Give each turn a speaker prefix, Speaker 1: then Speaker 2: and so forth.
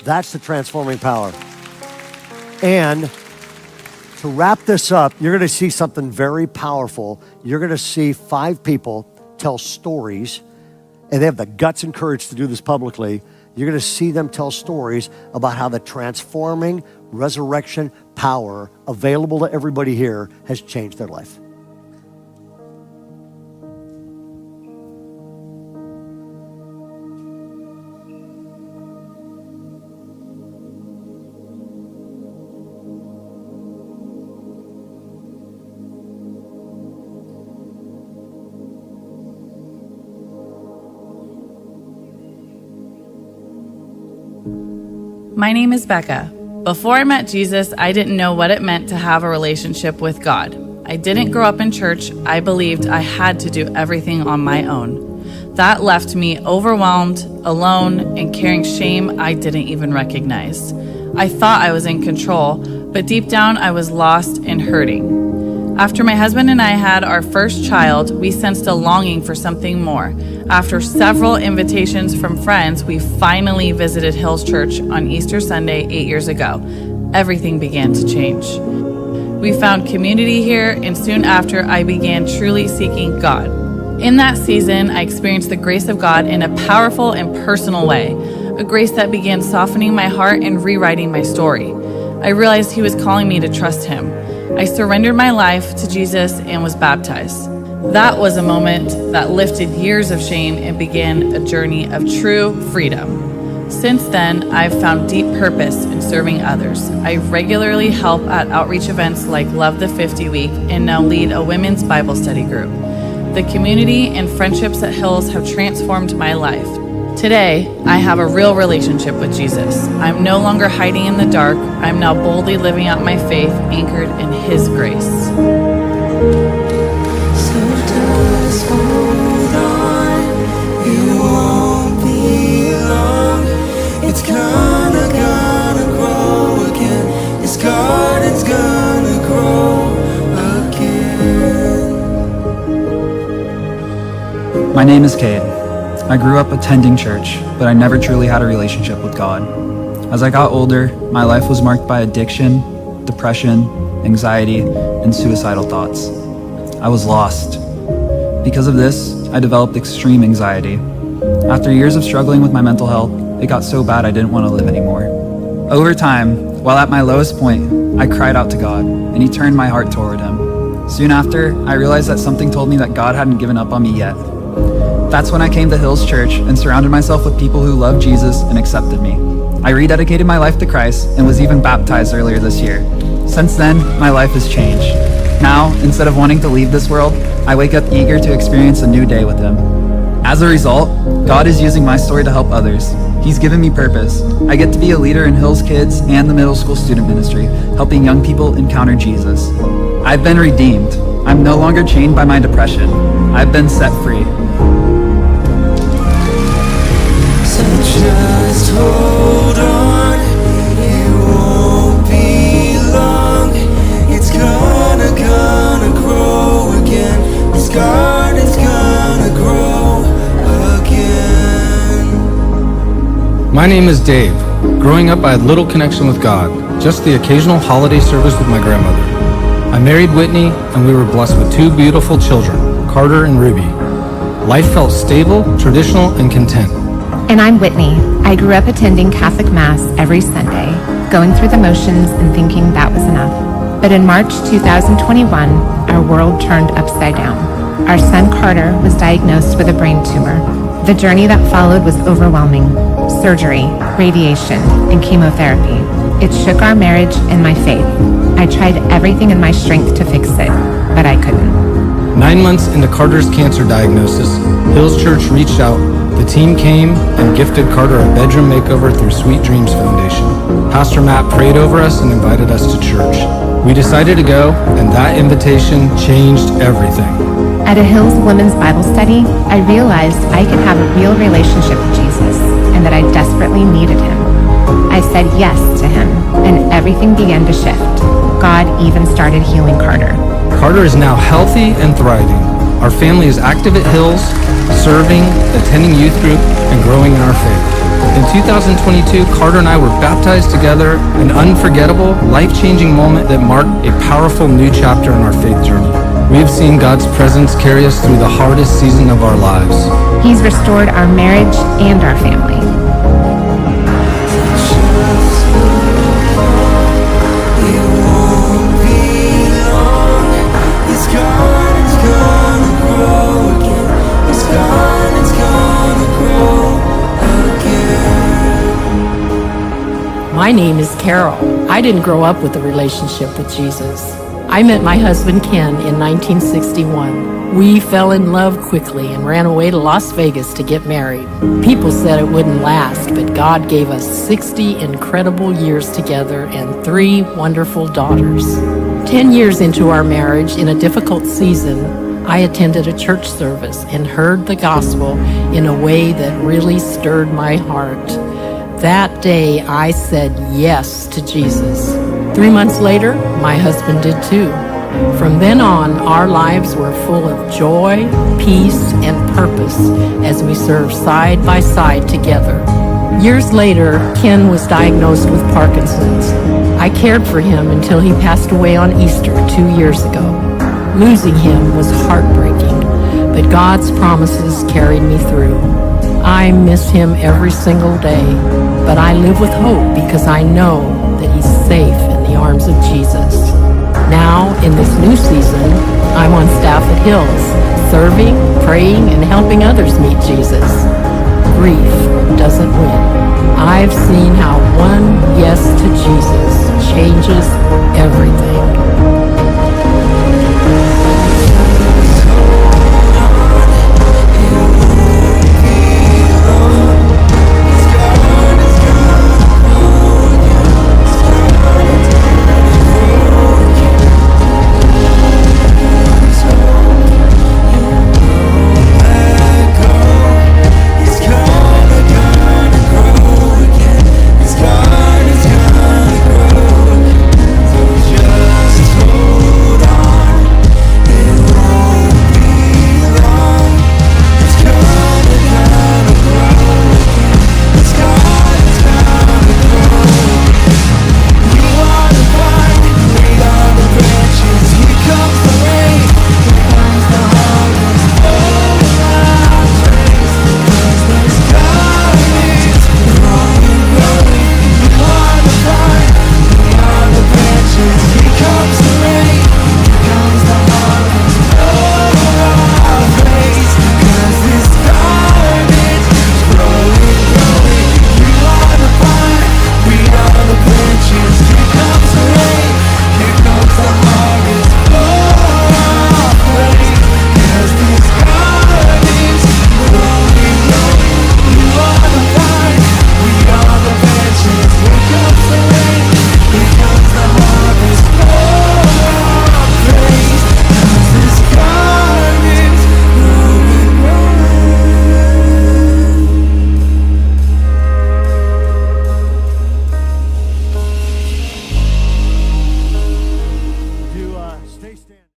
Speaker 1: That's the transforming power. And to wrap this up, you're going to see something very powerful. You're going to see 5 people tell stories, and they have the guts and courage to do this publicly. You're going to see them tell stories about how the transforming resurrection power available to everybody here has changed their life.
Speaker 2: My name is Becca. Before I met Jesus, I didn't know what it meant to have a relationship with God. I didn't grow up in church. I believed I had to do everything on my own. That left me overwhelmed, alone, and carrying shame I didn't even recognize. I thought I was in control, but deep down I was lost and hurting. After my husband and I had our first child, we sensed a longing for something more. After several invitations from friends, we finally visited Hills Church on Easter Sunday 8 years ago. Everything began to change. We found community here, and soon after, I began truly seeking God. In that season, I experienced the grace of God in a powerful and personal way, a grace that began softening my heart and rewriting my story. I realized He was calling me to trust Him. I surrendered my life to Jesus and was baptized. That was a moment that lifted years of shame and began a journey of true freedom. Since then, I've found deep purpose in serving others. I regularly help at outreach events like Love the 50 Week and now lead a women's Bible study group. The community and friendships at Hills have transformed my life. Today, I have a real relationship with Jesus. I'm no longer hiding in the dark. I'm now boldly living out my faith, anchored in His grace.
Speaker 3: So just hold on, you won't be long. It's gonna grow again. This garden's gonna grow again.
Speaker 4: My name is Cade. I grew up attending church, but I never truly had a relationship with God. As I got older, my life was marked by addiction, depression, anxiety, and suicidal thoughts. I was lost. Because of this, I developed extreme anxiety. After years of struggling with my mental health, it got so bad I didn't want to live anymore. Over time, while at my lowest point, I cried out to God, and He turned my heart toward Him. Soon after, I realized that something told me that God hadn't given up on me yet. That's when I came to Hills Church and surrounded myself with people who loved Jesus and accepted me. I rededicated my life to Christ and was even baptized earlier this year. Since then, my life has changed. Now, instead of wanting to leave this world, I wake up eager to experience a new day with Him. As a result, God is using my story to help others. He's given me purpose. I get to be a leader in Hills Kids and the middle school student ministry, helping young people encounter Jesus. I've been redeemed. I'm no longer chained by my depression. I've been set free.
Speaker 3: So just hold on, it won't be long. It's gonna grow again. This garden's gonna grow again.
Speaker 5: My name is Dave. Growing up, I had little connection with God, just the occasional holiday service with my grandmother. I married Whitney, and we were blessed with 2 beautiful children, Carter and Ruby. Life felt stable, traditional, and content.
Speaker 6: And I'm Whitney. I grew up attending Catholic Mass every Sunday, going through the motions and thinking that was enough. But in March 2021, our world turned upside down. Our son Carter was diagnosed with a brain tumor. The journey that followed was overwhelming. Surgery, radiation, and chemotherapy. It shook our marriage and my faith. I tried everything in my strength to fix it, but I couldn't.
Speaker 5: 9 months into Carter's cancer diagnosis, Hills Church reached out. The team came and gifted Carter a bedroom makeover through Sweet Dreams Foundation. Pastor Matt prayed over us and invited us to church. We decided to go, and that invitation changed everything.
Speaker 6: At a Hills Women's Bible Study, I realized I could have a real relationship with Jesus and that I desperately needed Him. I said yes to Him, and everything began to shift. God even started healing Carter.
Speaker 5: Carter is now healthy and thriving. Our family is active at Hills, serving, attending youth group, and growing in our faith. In 2022, Carter and I were baptized together, an unforgettable, life-changing moment that marked a powerful new chapter in our faith journey. We have seen God's presence carry us through the hardest season of our lives.
Speaker 6: He's restored our marriage and our family.
Speaker 7: My name is Carol. I didn't grow up with a relationship with Jesus. I met my husband Ken in 1961. We fell in love quickly and ran away to Las Vegas to get married. People said it wouldn't last, but God gave us 60 incredible years together and 3 wonderful daughters. 10 years into our marriage, in a difficult season, I attended a church service and heard the gospel in a way that really stirred my heart. That day, I said yes to Jesus. 3 months later, my husband did too. From then on, our lives were full of joy, peace, and purpose as we served side by side together. Years later, Ken was diagnosed with Parkinson's. I cared for him until he passed away on Easter 2 years ago. Losing him was heartbreaking, but God's promises carried me through. I miss him every single day, but I live with hope because I know that he's safe in the arms of Jesus. Now, in this new season, I'm on staff at Hills, serving, praying, and helping others meet Jesus. Grief doesn't win. I've seen how one yes to Jesus changes everything.